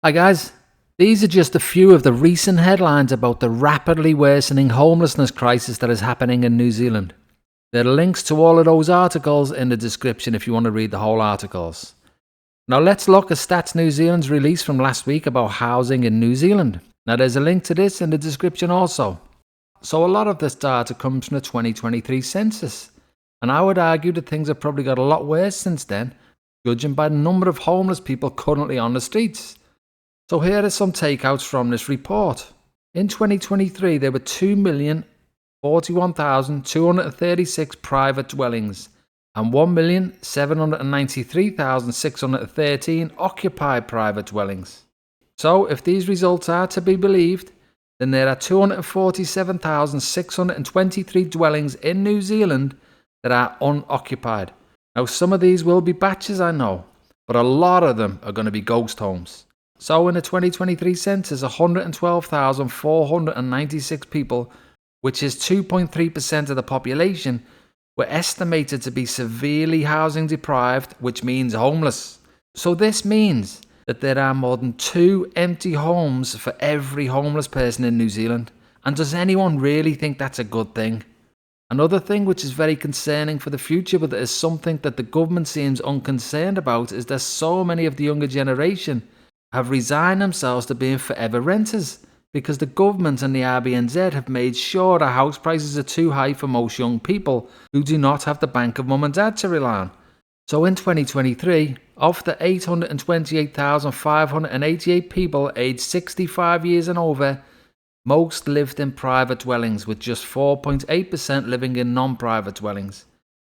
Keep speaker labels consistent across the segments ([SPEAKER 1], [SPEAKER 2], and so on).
[SPEAKER 1] Hi guys, these are just a few of the recent headlines about the rapidly worsening homelessness crisis that is happening in New Zealand. There are links to all of those articles in the description if you want to read the whole articles. Now let's look at Stats New Zealand's release from last week about housing in New Zealand. Now there's a link to this in the description also. So a lot of this data comes from the 2023 census, and I would argue that things have probably got a lot worse since then, judging by the number of homeless people currently on the streets. So here are some takeouts from this report. In 2023, there were 2,041,236 private dwellings and 1,793,613 occupied private dwellings. So if these results are to be believed, then there are 247,623 dwellings in New Zealand that are unoccupied. Now some of these will be batches, I know, but a lot of them are going to be ghost homes. So in the 2023 census, 112,496 people, which is 2.3% of the population, were estimated to be severely housing deprived, which means homeless. So this means that there are more than 2 empty homes for every homeless person in New Zealand. And does anyone really think that's a good thing? Another thing which is very concerning for the future, but is something that the government seems unconcerned about, is that so many of the younger generation have resigned themselves to being forever renters because the government and the RBNZ have made sure that house prices are too high for most young people who do not have the bank of mum and dad to rely on. So in 2023, of the 828,588 people aged 65 years and over, most lived in private dwellings, with just 4.8% living in non-private dwellings.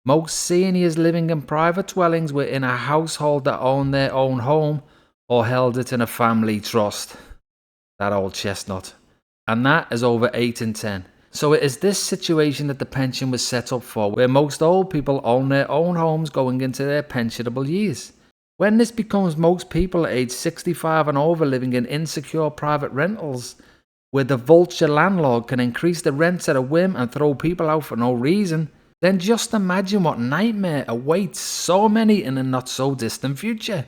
[SPEAKER 1] Most seniors living in private dwellings were in a household that owned their own home or held it in a family trust. That old chestnut. And that is over 8 in 10. So it is this situation that the pension was set up for, where most old people own their own homes going into their pensionable years. When this becomes most people aged 65 and over living in insecure private rentals, where the vulture landlord can increase the rents at a whim and throw people out for no reason, then just imagine what nightmare awaits so many in a not so distant future.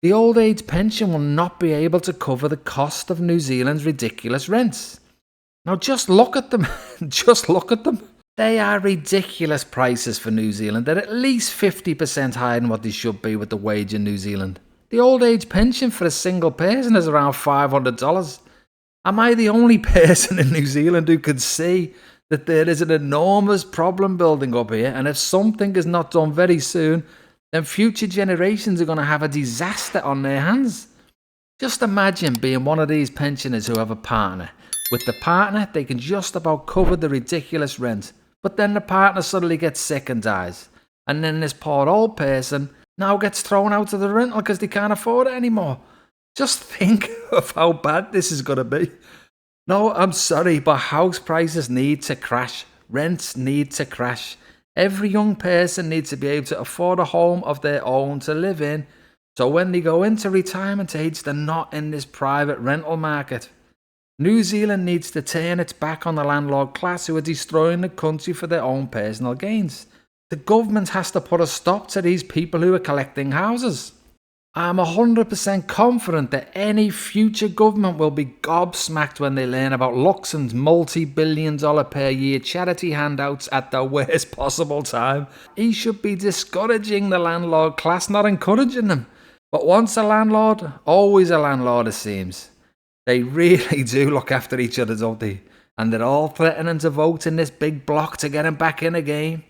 [SPEAKER 1] The old age pension will not be able to cover the cost of New Zealand's ridiculous rents. Now just look at them. Just look at them. They are ridiculous prices for New Zealand. They're at least 50% higher than what they should be with the wage in New Zealand. The old age pension for a single person is around $500. Am I the only person in New Zealand who could see that there is an enormous problem building up here, and if something is not done very soon, then future generations are going to have a disaster on their hands? Just imagine being one of these pensioners who have a partner. With the partner, they can just about cover the ridiculous rent, but then the partner suddenly gets sick and dies, and then this poor old person now gets thrown out of the rental because they can't afford it anymore. Just think of how bad this is going to be. No, I'm sorry, but house prices need to crash. Rents need to crash. Every young person needs to be able to afford a home of their own to live in, so when they go into retirement age, they're not in this private rental market. New Zealand needs to turn its back on the landlord class who are destroying the country for their own personal gains. The government has to put a stop to these people who are collecting houses. I'm 100% confident that any future government will be gobsmacked when they learn about Luxon's multi-billion-dollar per year charity handouts at the worst possible time. He should be discouraging the landlord class, not encouraging them. But once a landlord, always a landlord, it seems. They really do look after each other, don't they? And they're all threatening to vote in this big block to get him back in a game.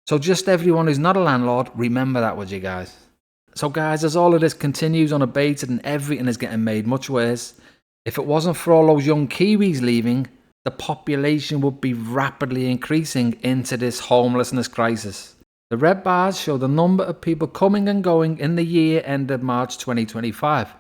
[SPEAKER 1] So just everyone who's not a landlord, remember that, would you guys? So guys, as all of this continues unabated and everything is getting made much worse, if it wasn't for all those young Kiwis leaving, the population would be rapidly increasing into this homelessness crisis. The red bars show the number of people coming and going in the year ended March 2025.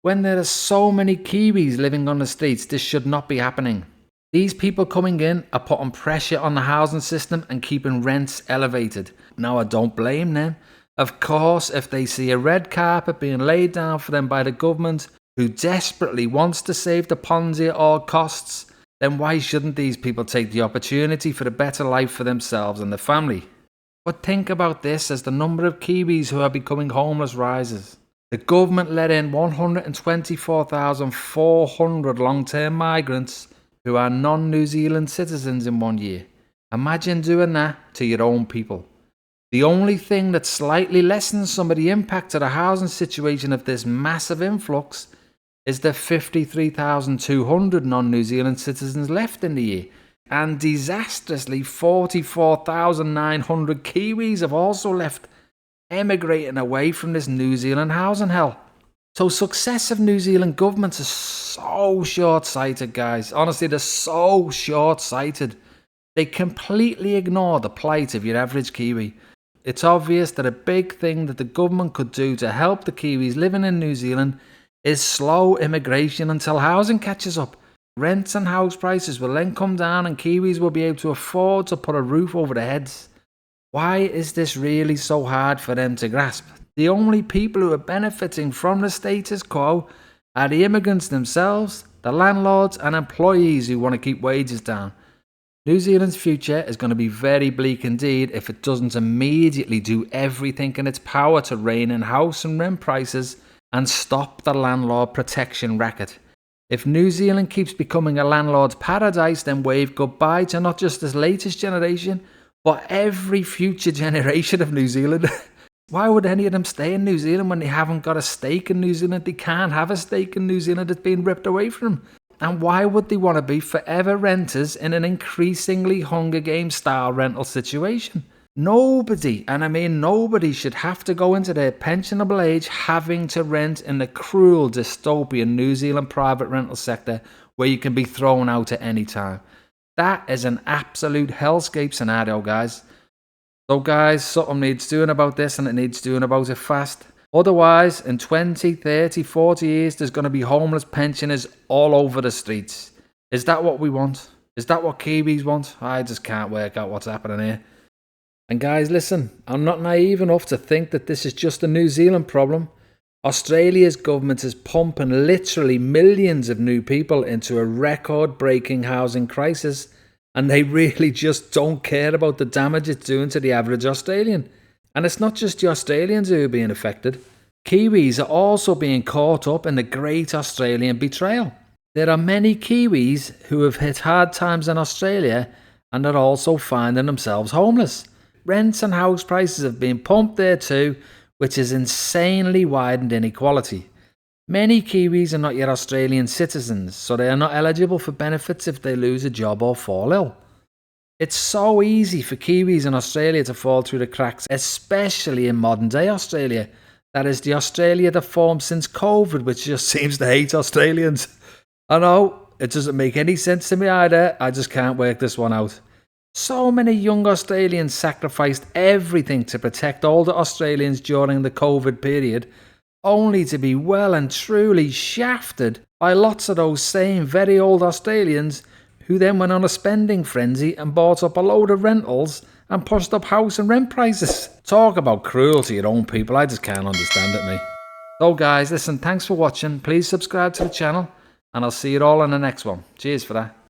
[SPEAKER 1] When there are so many Kiwis living on the streets, this should not be happening. These people coming in are putting pressure on the housing system and keeping rents elevated. Now, I don't blame them. Of course, if they see a red carpet being laid down for them by the government, who desperately wants to save the Ponzi at all costs, then why shouldn't these people take the opportunity for a better life for themselves and their family? But think about this as the number of Kiwis who are becoming homeless rises. The government let in 124,400 long-term migrants who are non-New Zealand citizens in 1 year. Imagine doing that to your own people. The only thing that slightly lessens some of the impact of the housing situation of this massive influx is the 53,200 non-New Zealand citizens left in the year. And disastrously, 44,900 Kiwis have also left, emigrating away from this New Zealand housing hell. So successive New Zealand governments are so short-sighted, guys. Honestly, they're so short-sighted. They completely ignore the plight of your average Kiwi. It's obvious that a big thing that the government could do to help the Kiwis living in New Zealand is slow immigration until housing catches up. Rents and house prices will then come down and Kiwis will be able to afford to put a roof over their heads. Why is this really so hard for them to grasp? The only people who are benefiting from the status quo are the immigrants themselves, the landlords and employees who want to keep wages down. New Zealand's future is going to be very bleak indeed if it doesn't immediately do everything in its power to rein in house and rent prices and stop the landlord protection racket. If New Zealand keeps becoming a landlord's paradise, then wave goodbye to not just this latest generation, but every future generation of New Zealand. Why would any of them stay in New Zealand when they haven't got a stake in New Zealand? They can't have a stake in New Zealand. It's been ripped away from them. And why would they want to be forever renters in an increasingly Hunger Games style rental situation? Nobody, and I mean nobody, should have to go into their pensionable age having to rent in the cruel dystopian New Zealand private rental sector where you can be thrown out at any time. That is an absolute hellscape scenario, guys. So guys, something needs doing about this, and it needs doing about it fast. Otherwise, in 20, 30, 40 years, there's going to be homeless pensioners all over the streets. Is that what we want? Is that what Kiwis want? I just can't work out what's happening here. And guys, listen, I'm not naive enough to think that this is just a New Zealand problem. Australia's government is pumping literally millions of new people into a record-breaking housing crisis, and they really just don't care about the damage it's doing to the average Australian. And it's not just the Australians who are being affected. Kiwis are also being caught up in the great Australian betrayal. There are many Kiwis who have hit hard times in Australia and are also finding themselves homeless. Rents and house prices have been pumped there too, which has insanely widened inequality. Many Kiwis are not yet Australian citizens, so they are not eligible for benefits if they lose a job or fall ill. It's so easy for Kiwis in Australia to fall through the cracks, especially in modern day Australia. That is the Australia that formed since COVID, which just seems to hate Australians. I know, it doesn't make any sense to me either. I just can't work this one out. So many young Australians sacrificed everything to protect older Australians during the COVID period, only to be well and truly shafted by lots of those same very old Australians who then went on a spending frenzy and bought up a load of rentals and pushed up house and rent prices. Talk about cruel to your own people, I just can't understand it, mate. So guys, listen, thanks for watching. Please subscribe to the channel and I'll see you all in the next one. Cheers for that.